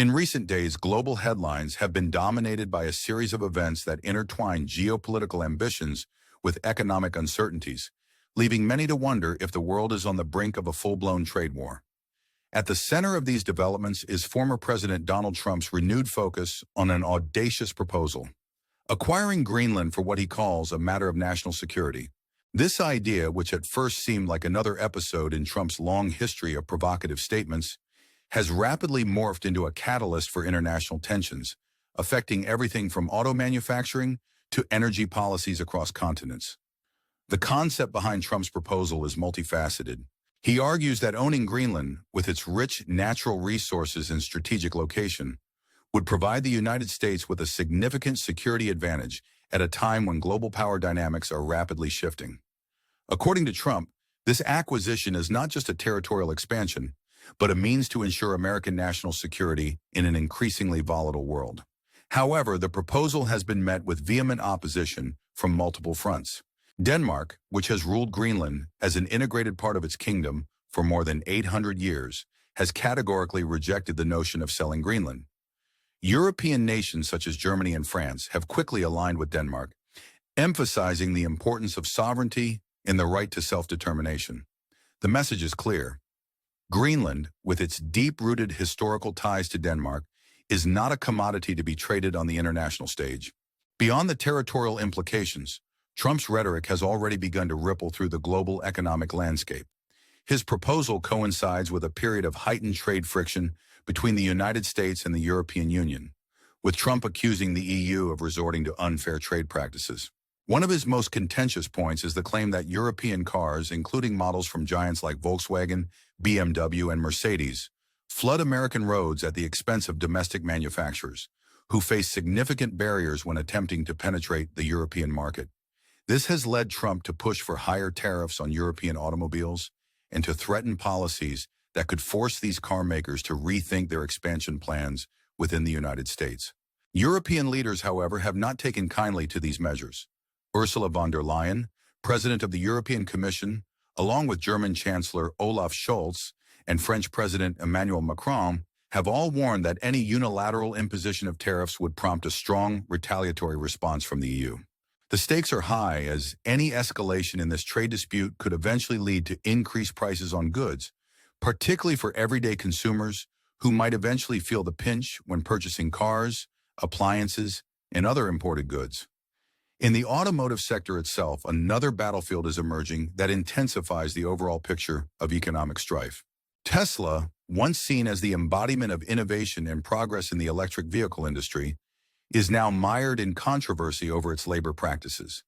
In recent days, global headlines have been dominated by a series of events that intertwine geopolitical ambitions with economic uncertainties, leaving many to wonder if the world is on the brink of a full-blown trade war. At the center of these developments is former President Donald Trump's renewed focus on an audacious proposal: acquiring Greenland for what he calls a matter of national security. This idea, which at first seemed like another episode in Trump's long history of provocative statements, has rapidly morphed into a catalyst for international tensions, affecting everything from auto manufacturing to energy policies across continents. The concept behind Trump's proposal is multifaceted. He argues that owning Greenland, with its rich natural resources and strategic location, would provide the United States with a significant security advantage at a time when global power dynamics are rapidly shifting. According to Trump, this acquisition is not just a territorial expansion, but a means to ensure American national security in an increasingly volatile world. However, the proposal has been met with vehement opposition from multiple fronts. Denmark, which has ruled Greenland as an integrated part of its kingdom for more than 800 years, has categorically rejected the notion of selling Greenland. European nations such as Germany and France have quickly aligned with Denmark, emphasizing the importance of sovereignty and the right to self-determination. The message is clear. Greenland, with its deep-rooted historical ties to Denmark, is not a commodity to be traded on the international stage. Beyond the territorial implications, Trump's rhetoric has already begun to ripple through the global economic landscape. His proposal coincides with a period of heightened trade friction between the United States and the European Union, with Trump accusing the EU of resorting to unfair trade practices. One of his most contentious points is the claim that European cars, including models from giants like Volkswagen, BMW, and Mercedes, flood American roads at the expense of domestic manufacturers, who face significant barriers when attempting to penetrate the European market. This has led Trump to push for higher tariffs on European automobiles and to threaten policies that could force these car makers to rethink their expansion plans within the United States. European leaders, however, have not taken kindly to these measures. Ursula von der Leyen, President of the European Commission, along with German Chancellor Olaf Scholz and French President Emmanuel Macron, have all warned that any unilateral imposition of tariffs would prompt a strong retaliatory response from the EU. The stakes are high, as any escalation in this trade dispute could eventually lead to increased prices on goods, particularly for everyday consumers who might eventually feel the pinch when purchasing cars, appliances, and other imported goods. In the automotive sector itself, another battlefield is emerging that intensifies the overall picture of economic strife. Tesla, once seen as the embodiment of innovation and progress in the electric vehicle industry, is now mired in controversy over its labor practices.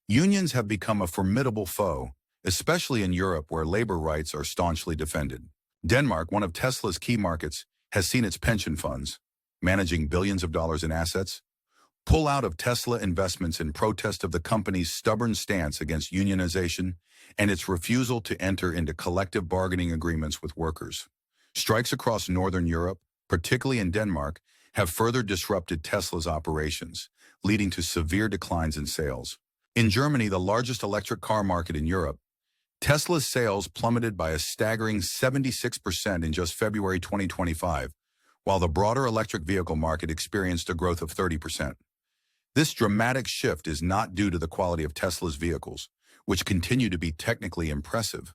Unions have become a formidable foe, especially in Europe, where labor rights are staunchly defended. Denmark, one of Tesla's key markets, has seen its pension funds, managing billions of dollars in assets, pull out of Tesla investments in protest of the company's stubborn stance against unionization and its refusal to enter into collective bargaining agreements with workers. Strikes across Northern Europe, particularly in Denmark, have further disrupted Tesla's operations, leading to severe declines in sales. In Germany, the largest electric car market in Europe, Tesla's sales plummeted by a staggering 76% in just February 2025, while the broader electric vehicle market experienced a growth of 30%. This dramatic shift is not due to the quality of Tesla's vehicles, which continue to be technically impressive,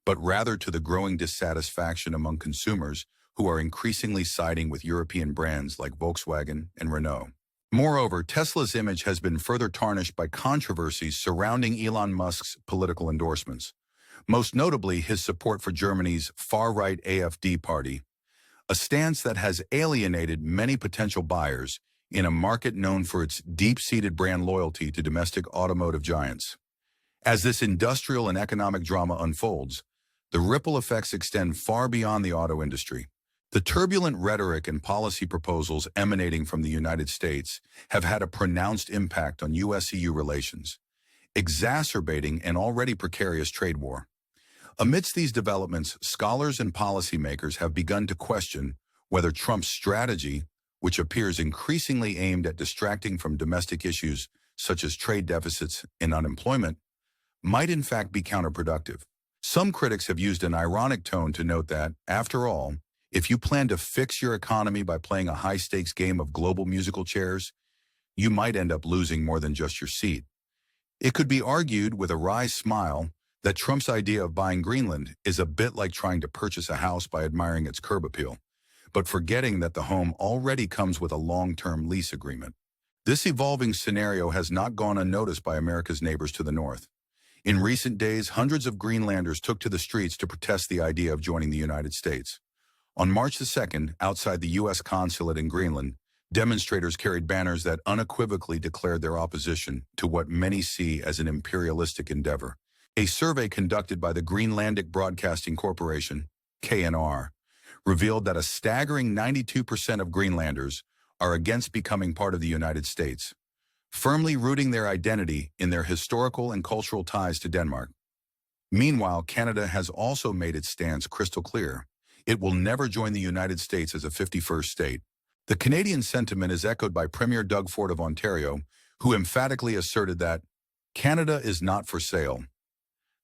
but rather to the growing dissatisfaction among consumers who are increasingly siding with European brands like Volkswagen and Renault. Moreover, Tesla's image has been further tarnished by controversies surrounding Elon Musk's political endorsements, most notably his support for Germany's far-right AfD party, a stance that has alienated many potential buyers in a market known for its deep-seated brand loyalty to domestic automotive giants. As this industrial and economic drama unfolds, the ripple effects extend far beyond the auto industry. The turbulent rhetoric and policy proposals emanating from the United States have had a pronounced impact on U.S.-EU relations, exacerbating an already precarious trade war. Amidst these developments, scholars and policymakers have begun to question whether Trump's strategy, which appears increasingly aimed at distracting from domestic issues such as trade deficits and unemployment, might in fact be counterproductive. Some critics have used an ironic tone to note that, after all, If you plan to fix your economy by playing a high-stakes game of global musical chairs, you might end up losing more than just your seat. It could be argued with a wry smile that Trump's idea of buying Greenland is a bit like trying to purchase a house by admiring its curb appeal, but forgetting that the home already comes with a long-term lease agreement. This evolving scenario has not gone unnoticed by America's neighbors to the north. In recent days, hundreds of Greenlanders took to the streets to protest the idea of joining the United States. On March the 2nd, outside the U.S. consulate in Greenland, demonstrators carried banners that unequivocally declared their opposition to what many see as an imperialistic endeavor. A survey conducted by the Greenlandic Broadcasting Corporation, KNR, revealed that a staggering 92% of Greenlanders are against becoming part of the United States, firmly rooting their identity in their historical and cultural ties to Denmark. Meanwhile, Canada has also made its stance crystal clear. It will never join the United States as a 51st state. The Canadian sentiment is echoed by Premier Doug Ford of Ontario, who emphatically asserted that Canada is not for sale.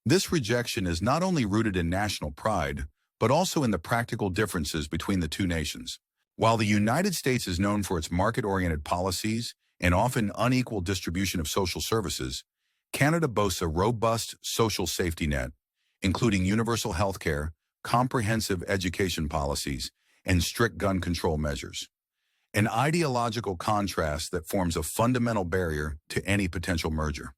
This rejection is not only rooted in national pride, but also in the practical differences between the two nations. While the United States is known for its market-oriented policies and often unequal distribution of social services, Canada boasts a robust social safety net, including universal health care, comprehensive education policies, and strict gun control measures. An ideological contrast that forms a fundamental barrier to any potential merger.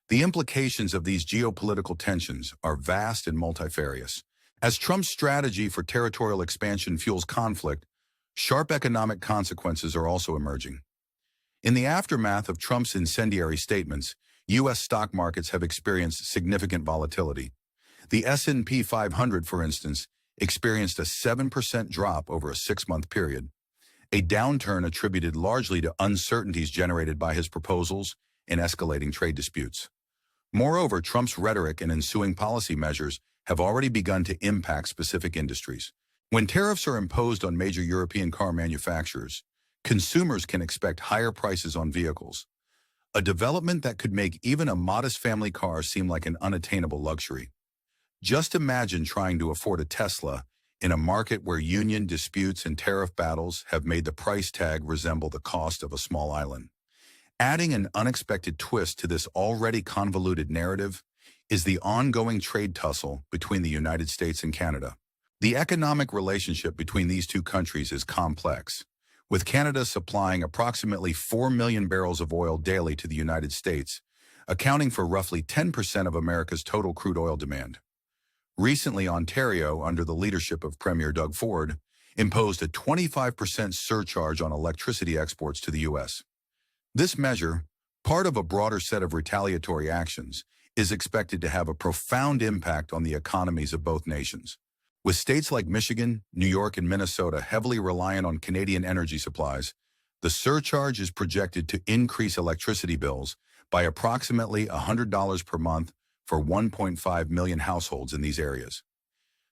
The implications of these geopolitical tensions are vast and multifarious. As Trump's strategy for territorial expansion fuels conflict, sharp economic consequences are also emerging. In the aftermath of Trump's incendiary statements, U.S. stock markets have experienced significant volatility. The S&P 500, for instance, experienced a 7% drop over a 6-month period, a downturn attributed largely to uncertainties generated by his proposals and escalating trade disputes. Moreover, Trump's rhetoric and ensuing policy measures have already begun to impact specific industries. When tariffs are imposed on major European car manufacturers, consumers can expect higher prices on vehicles, a development that could make even a modest family car seem like an unattainable luxury. Just imagine trying to afford a Tesla in a market where union disputes and tariff battles have made the price tag resemble the cost of a small island. Adding an unexpected twist to this already convoluted narrative is the ongoing trade tussle between the United States and Canada. The economic relationship between these two countries is complex, with Canada supplying approximately 4 million barrels of oil daily to the United States, accounting for roughly 10% of America's total crude oil demand. Recently, Ontario, under the leadership of Premier Doug Ford, imposed a 25% surcharge on electricity exports to the U.S. This measure, part of a broader set of retaliatory actions, is expected to have a profound impact on the economies of both nations. With states like Michigan, New York, and Minnesota heavily reliant on Canadian energy supplies, the surcharge is projected to increase electricity bills by approximately $100 per month for 1.5 million households in these areas.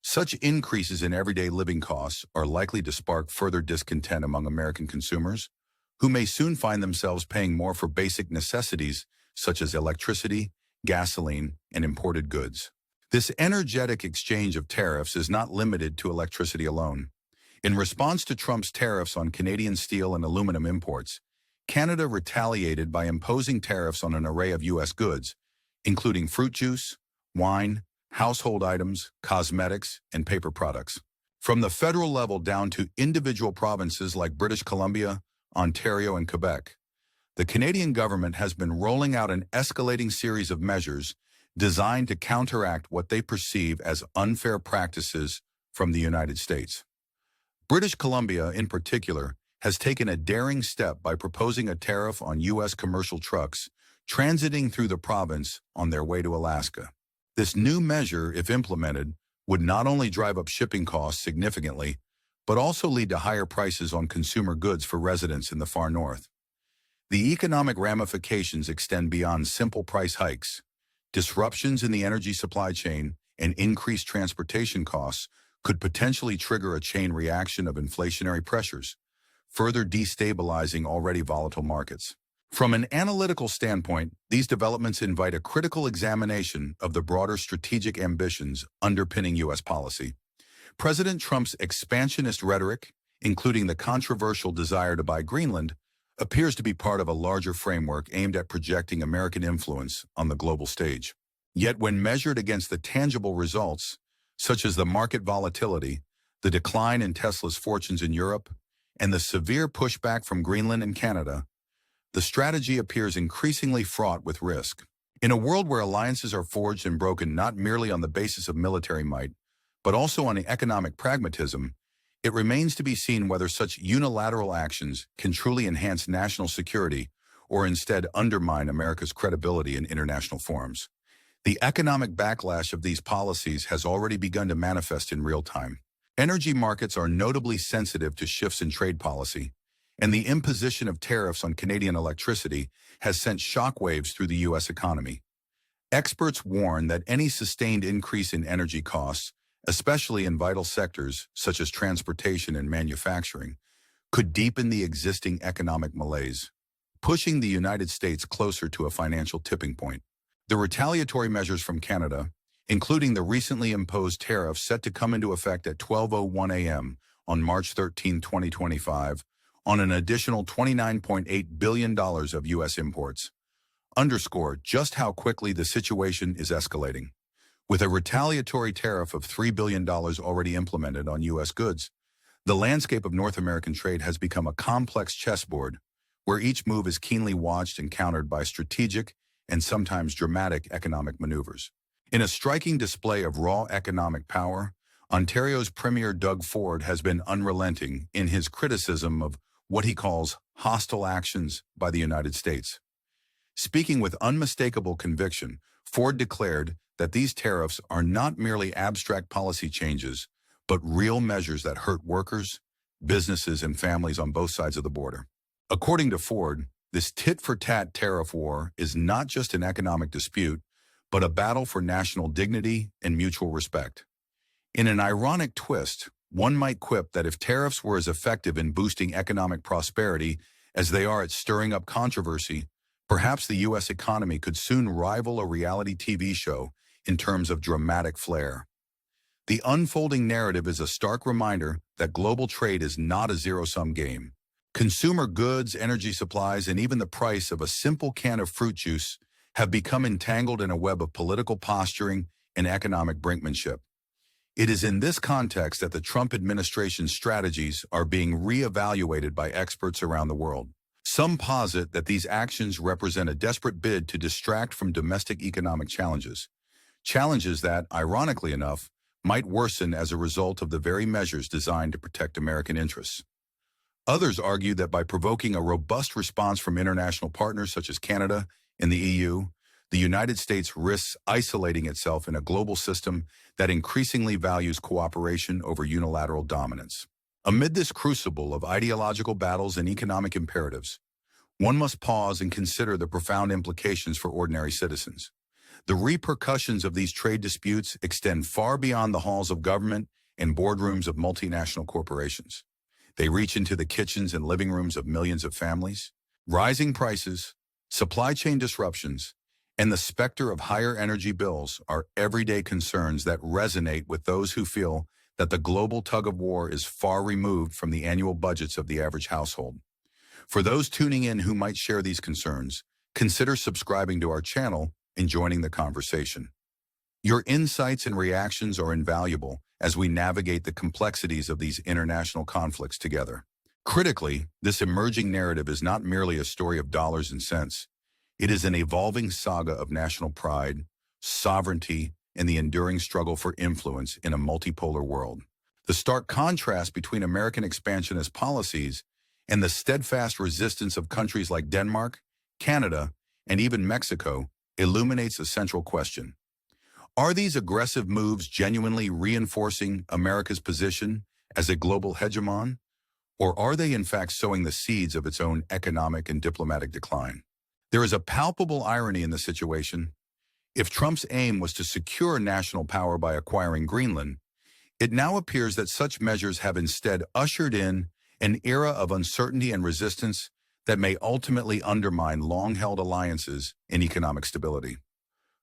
Such increases in everyday living costs are likely to spark further discontent among American consumers, who may soon find themselves paying more for basic necessities such as electricity, gasoline, and imported goods. This energetic exchange of tariffs is not limited to electricity alone. In response to Trump's tariffs on Canadian steel and aluminum imports, Canada retaliated by imposing tariffs on an array of U.S. goods, including fruit juice, wine, household items, cosmetics, and paper products. From the federal level down to individual provinces like British Columbia, Ontario, and Quebec, the Canadian government has been rolling out an escalating series of measures designed to counteract what they perceive as unfair practices from the United States. British Columbia, in particular, has taken a daring step by proposing a tariff on U.S. commercial trucks transiting through the province on their way to Alaska. This new measure, if implemented, would not only drive up shipping costs significantly, but also lead to higher prices on consumer goods for residents in the far north. The economic ramifications extend beyond simple price hikes. Disruptions in the energy supply chain and increased transportation costs could potentially trigger a chain reaction of inflationary pressures, further destabilizing already volatile markets. From an analytical standpoint, these developments invite a critical examination of the broader strategic ambitions underpinning U.S. policy. President Trump's expansionist rhetoric, including the controversial desire to buy Greenland, appears to be part of a larger framework aimed at projecting American influence on the global stage. Yet when measured against the tangible results, such as the market volatility, the decline in Tesla's fortunes in Europe, and the severe pushback from Greenland and Canada, the strategy appears increasingly fraught with risk. In a world where alliances are forged and broken not merely on the basis of military might, but also on economic pragmatism, it remains to be seen whether such unilateral actions can truly enhance national security or instead undermine America's credibility in international forums. The economic backlash of these policies has already begun to manifest in real time. Energy markets are notably sensitive to shifts in trade policy, and the imposition of tariffs on Canadian electricity has sent shockwaves through the U.S. economy. Experts warn that any sustained increase in energy costs, especially in vital sectors such as transportation and manufacturing, could deepen the existing economic malaise, pushing the United States closer to a financial tipping point. The retaliatory measures from Canada, including the recently imposed tariffs set to come into effect at 12:01 a.m. on March 13, 2025, on an additional $29.8 billion of U.S. imports, underscore just how quickly the situation is escalating. With a retaliatory tariff of $3 billion already implemented on U.S. goods, the landscape of North American trade has become a complex chessboard where each move is keenly watched and countered by strategic and sometimes dramatic economic maneuvers. In a striking display of raw economic power, Ontario's Premier Doug Ford has been unrelenting in his criticism of what he calls hostile actions by the United States. Speaking with unmistakable conviction, Ford declared that these tariffs are not merely abstract policy changes, but real measures that hurt workers, businesses, and families on both sides of the border. According to Ford, this tit-for-tat tariff war is not just an economic dispute, but a battle for national dignity and mutual respect. In an ironic twist, one might quip that if tariffs were as effective in boosting economic prosperity as they are at stirring up controversy, perhaps the U.S. economy could soon rival a reality TV show in terms of dramatic flair. The unfolding narrative is a stark reminder that global trade is not a zero-sum game. Consumer goods, energy supplies, and even the price of a simple can of fruit juice have become entangled in a web of political posturing and economic brinkmanship. It is in this context that the Trump administration's strategies are being re-evaluated by experts around the world. Some posit that these actions represent a desperate bid to distract from domestic economic challenges that, ironically enough, might worsen as a result of the very measures designed to protect American interests. Others argue that by provoking a robust response from international partners such as Canada and the EU, the United States risks isolating itself in a global system that increasingly values cooperation over unilateral dominance. Amid this crucible of ideological battles and economic imperatives, one must pause and consider the profound implications for ordinary citizens. The repercussions of these trade disputes extend far beyond the halls of government and boardrooms of multinational corporations. They reach into the kitchens and living rooms of millions of families. Rising prices, supply chain disruptions, and the specter of higher energy bills are everyday concerns that resonate with those who feel that the global tug-of-war is far removed from the annual budgets of the average household. For those tuning in who might share these concerns, consider subscribing to our channel and joining the conversation. Your insights and reactions are invaluable as we navigate the complexities of these international conflicts together. Critically, this emerging narrative is not merely a story of dollars and cents. It is an evolving saga of national pride, sovereignty, and the enduring struggle for influence in a multipolar world. The stark contrast between American expansionist policies and the steadfast resistance of countries like Denmark, Canada, and even Mexico illuminates a central question. Are these aggressive moves genuinely reinforcing America's position as a global hegemon, or are they in fact sowing the seeds of its own economic and diplomatic decline? There is a palpable irony in the situation. If Trump's aim was to secure national power by acquiring Greenland, it now appears that such measures have instead ushered in an era of uncertainty and resistance that may ultimately undermine long-held alliances and economic stability.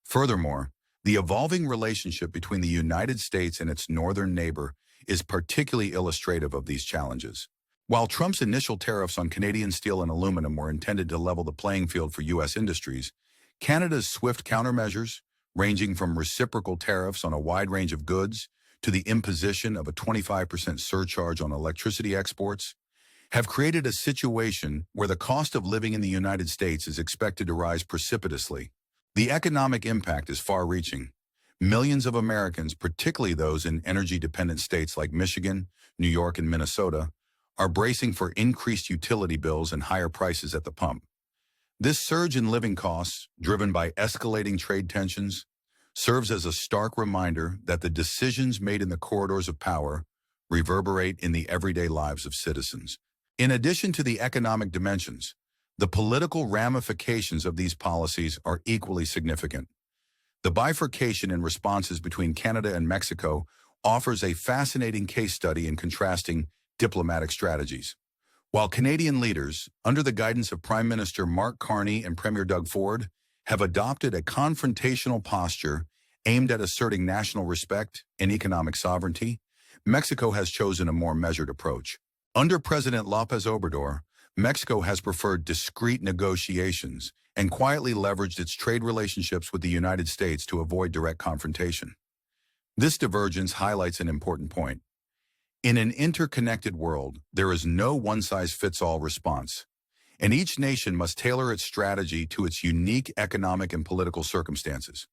Furthermore, the evolving relationship between the United States and its northern neighbor is particularly illustrative of these challenges. While Trump's initial tariffs on Canadian steel and aluminum were intended to level the playing field for U.S. industries, Canada's swift countermeasures, ranging from reciprocal tariffs on a wide range of goods to the imposition of a 25% surcharge on electricity exports, have created a situation where the cost of living in the United States is expected to rise precipitously. The economic impact is far-reaching. Millions of Americans, particularly those in energy-dependent states like Michigan, New York, and Minnesota, are bracing for increased utility bills and higher prices at the pump. This surge in living costs, driven by escalating trade tensions, serves as a stark reminder that the decisions made in the corridors of power reverberate in the everyday lives of citizens. In addition to the economic dimensions, the political ramifications of these policies are equally significant. The bifurcation in responses between Canada and Mexico offers a fascinating case study in contrasting diplomatic strategies. While Canadian leaders, under the guidance of Prime Minister Mark Carney and Premier Doug Ford, have adopted a confrontational posture aimed at asserting national respect and economic sovereignty, Mexico has chosen a more measured approach. Under President López Obrador, Mexico has preferred discreet negotiations and quietly leveraged its trade relationships with the United States to avoid direct confrontation. This divergence highlights an important point. In an interconnected world, there is no one-size-fits-all response, and each nation must tailor its strategy to its unique economic and political circumstances.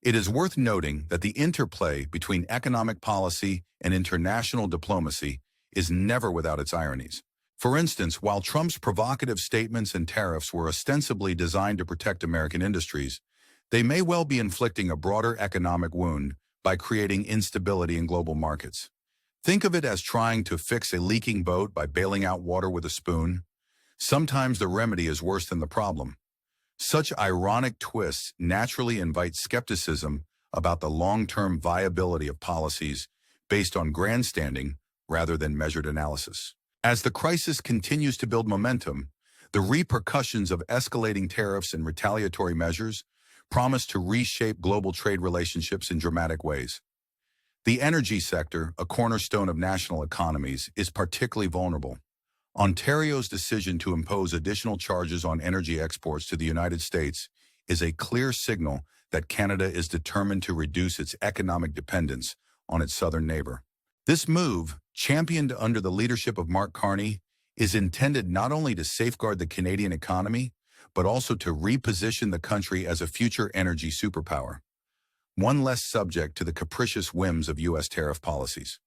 It is worth noting that the interplay between economic policy and international diplomacy is never without its ironies. For instance, while Trump's provocative statements and tariffs were ostensibly designed to protect American industries, they may well be inflicting a broader economic wound by creating instability in global markets. Think of it as trying to fix a leaking boat by bailing out water with a spoon. Sometimes the remedy is worse than the problem. Such ironic twists naturally invite skepticism about the long-term viability of policies based on grandstanding rather than measured analysis. As the crisis continues to build momentum, the repercussions of escalating tariffs and retaliatory measures promise to reshape global trade relationships in dramatic ways. The energy sector, a cornerstone of national economies, is particularly vulnerable. Ontario's decision to impose additional charges on energy exports to the United States is a clear signal that Canada is determined to reduce its economic dependence on its southern neighbor. This move, championed under the leadership of Mark Carney, is intended not only to safeguard the Canadian economy, but also to reposition the country as a future energy superpower, one less subject to the capricious whims of U.S. tariff policies.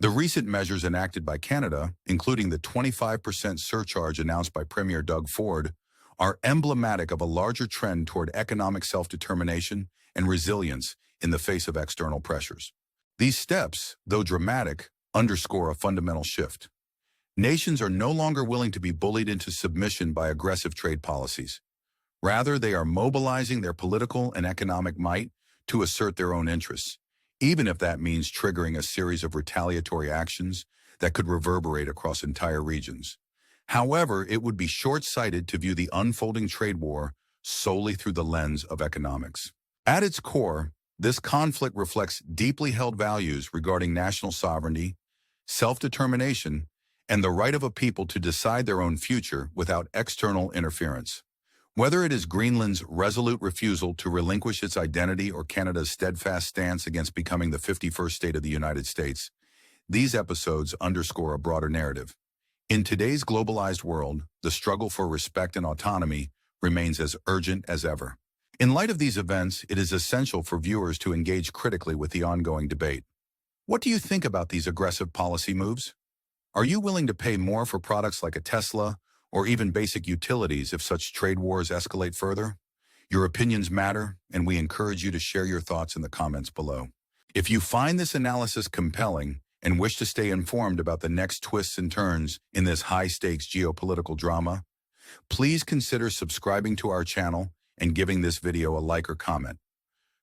The recent measures enacted by Canada, including the 25% surcharge announced by Premier Doug Ford, are emblematic of a larger trend toward economic self-determination and resilience in the face of external pressures. These steps, though dramatic, underscore a fundamental shift. Nations are no longer willing to be bullied into submission by aggressive trade policies. Rather, they are mobilizing their political and economic might to assert their own interests, even if that means triggering a series of retaliatory actions that could reverberate across entire regions. However, it would be short-sighted to view the unfolding trade war solely through the lens of economics. At its core, this conflict reflects deeply held values regarding national sovereignty, self-determination, and the right of a people to decide their own future without external interference. Whether it is Greenland's resolute refusal to relinquish its identity or Canada's steadfast stance against becoming the 51st state of the United States, these episodes underscore a broader narrative. In today's globalized world, the struggle for respect and autonomy remains as urgent as ever. In light of these events, it is essential for viewers to engage critically with the ongoing debate. What do you think about these aggressive policy moves? Are you willing to pay more for products like a Tesla or even basic utilities if such trade wars escalate further? Your opinions matter, and we encourage you to share your thoughts in the comments below. If you find this analysis compelling and wish to stay informed about the next twists and turns in this high-stakes geopolitical drama, please consider subscribing to our channel and giving this video a like or comment.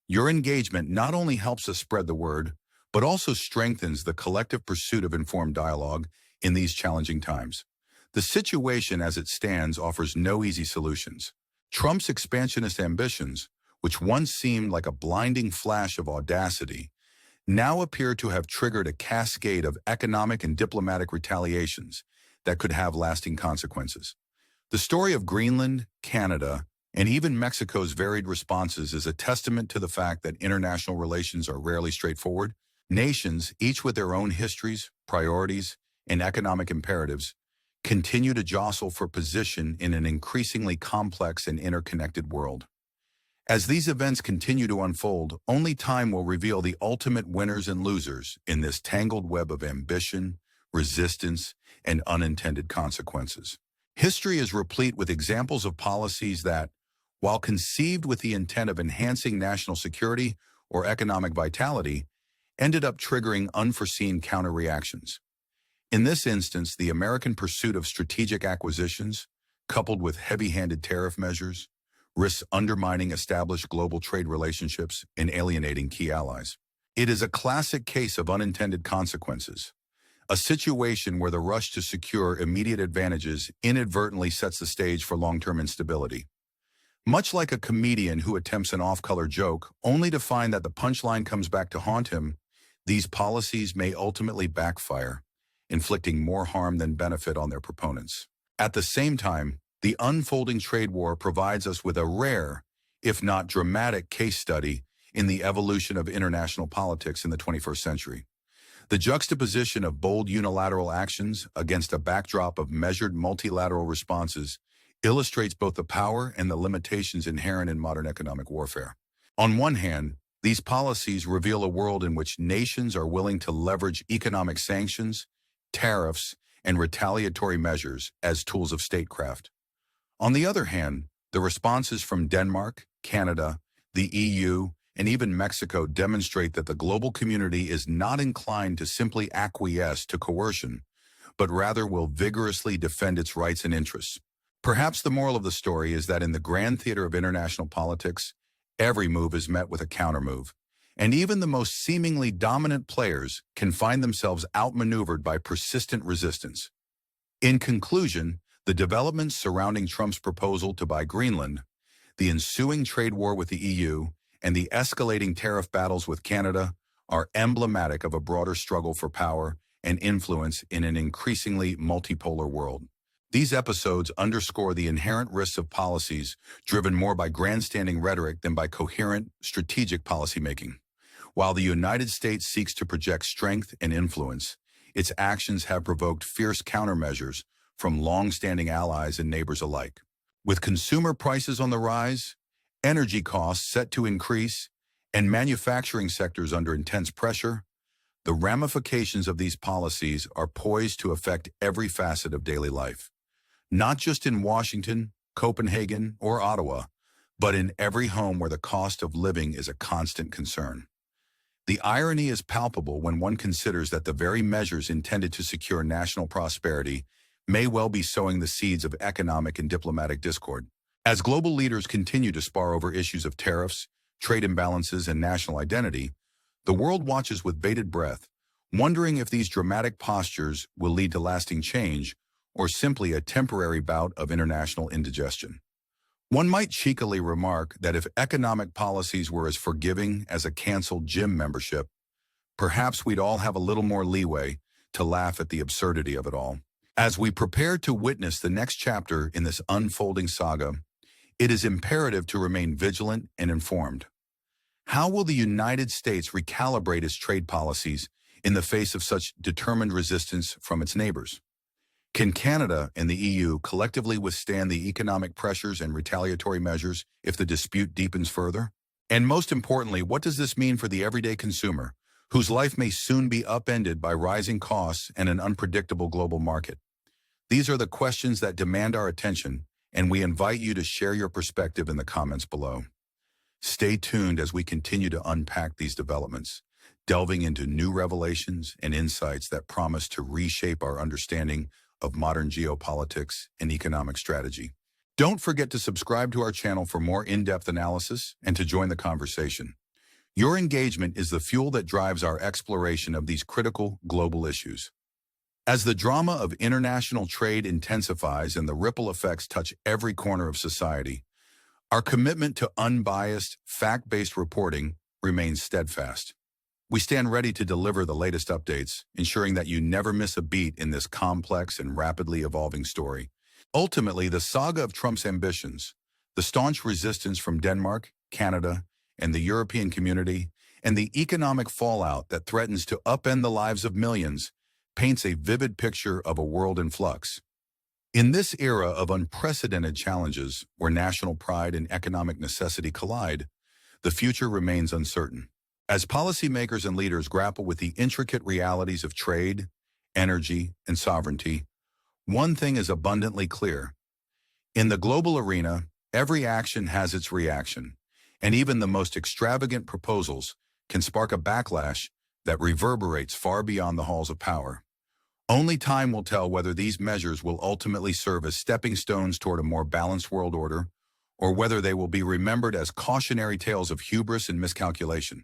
Your engagement not only helps us spread the word, but also strengthens the collective pursuit of informed dialogue in these challenging times. The situation as it stands offers no easy solutions. Trump's expansionist ambitions, which once seemed like a blinding flash of audacity, now appear to have triggered a cascade of economic and diplomatic retaliations that could have lasting consequences. The story of Greenland, Canada, and even Mexico's varied responses is a testament to the fact that international relations are rarely straightforward. Nations, each with their own histories, priorities, and economic imperatives, continue to jostle for position in an increasingly complex and interconnected world. As these events continue to unfold, only time will reveal the ultimate winners and losers in this tangled web of ambition, resistance, and unintended consequences. History is replete with examples of policies that, while conceived with the intent of enhancing national security or economic vitality, ended up triggering unforeseen counter-reactions. In this instance, the American pursuit of strategic acquisitions, coupled with heavy-handed tariff measures, risks undermining established global trade relationships and alienating key allies. It is a classic case of unintended consequences, a situation where the rush to secure immediate advantages inadvertently sets the stage for long-term instability. Much like a comedian who attempts an off-color joke, only to find that the punchline comes back to haunt him, these policies may ultimately backfire, inflicting more harm than benefit on their proponents. At the same time, the unfolding trade war provides us with a rare, if not dramatic, case study in the evolution of international politics in the 21st century. The juxtaposition of bold unilateral actions against a backdrop of measured multilateral responses illustrates both the power and the limitations inherent in modern economic warfare. On one hand, these policies reveal a world in which nations are willing to leverage economic sanctions, tariffs, and retaliatory measures as tools of statecraft. On the other hand, the responses from Denmark, Canada, the EU, and even Mexico demonstrate that the global community is not inclined to simply acquiesce to coercion, but rather will vigorously defend its rights and interests. Perhaps the moral of the story is that in the grand theater of international politics, every move is met with a countermove, and even the most seemingly dominant players can find themselves outmaneuvered by persistent resistance. In conclusion, the developments surrounding Trump's proposal to buy Greenland, the ensuing trade war with the EU, and the escalating tariff battles with Canada are emblematic of a broader struggle for power and influence in an increasingly multipolar world. These episodes underscore the inherent risks of policies driven more by grandstanding rhetoric than by coherent, strategic policymaking. While the United States seeks to project strength and influence, its actions have provoked fierce countermeasures from long-standing allies and neighbors alike. With consumer prices on the rise, energy costs set to increase, and manufacturing sectors under intense pressure, the ramifications of these policies are poised to affect every facet of daily life. Not just in Washington, Copenhagen, or Ottawa, but in every home where the cost of living is a constant concern. The irony is palpable when one considers that the very measures intended to secure national prosperity may well be sowing the seeds of economic and diplomatic discord. As global leaders continue to spar over issues of tariffs, trade imbalances, and national identity, the world watches with bated breath, wondering if these dramatic postures will lead to lasting change or simply a temporary bout of international indigestion. One might cheekily remark that if economic policies were as forgiving as a canceled gym membership, perhaps we'd all have a little more leeway to laugh at the absurdity of it all. As we prepare to witness the next chapter in this unfolding saga, it is imperative to remain vigilant and informed. How will the United States recalibrate its trade policies in the face of such determined resistance from its neighbors? Can Canada and the EU collectively withstand the economic pressures and retaliatory measures if the dispute deepens further? And most importantly, what does this mean for the everyday consumer, whose life may soon be upended by rising costs and an unpredictable global market? These are the questions that demand our attention, and we invite you to share your perspective in the comments below. Stay tuned as we continue to unpack these developments, delving into new revelations and insights that promise to reshape our understanding of modern geopolitics and economic strategy. Don't forget to subscribe to our channel for more in-depth analysis and to join the conversation. Your engagement is the fuel that drives our exploration of these critical global issues. As the drama of international trade intensifies and the ripple effects touch every corner of society, our commitment to unbiased, fact-based reporting remains steadfast. We stand ready to deliver the latest updates, ensuring that you never miss a beat in this complex and rapidly evolving story. Ultimately, the saga of Trump's ambitions, the staunch resistance from Denmark, Canada, and the European community, and the economic fallout that threatens to upend the lives of millions, paints a vivid picture of a world in flux. In this era of unprecedented challenges, where national pride and economic necessity collide, the future remains uncertain. As policymakers and leaders grapple with the intricate realities of trade, energy, and sovereignty, one thing is abundantly clear. In the global arena, every action has its reaction, and even the most extravagant proposals can spark a backlash that reverberates far beyond the halls of power. Only time will tell whether these measures will ultimately serve as stepping stones toward a more balanced world order, or whether they will be remembered as cautionary tales of hubris and miscalculation.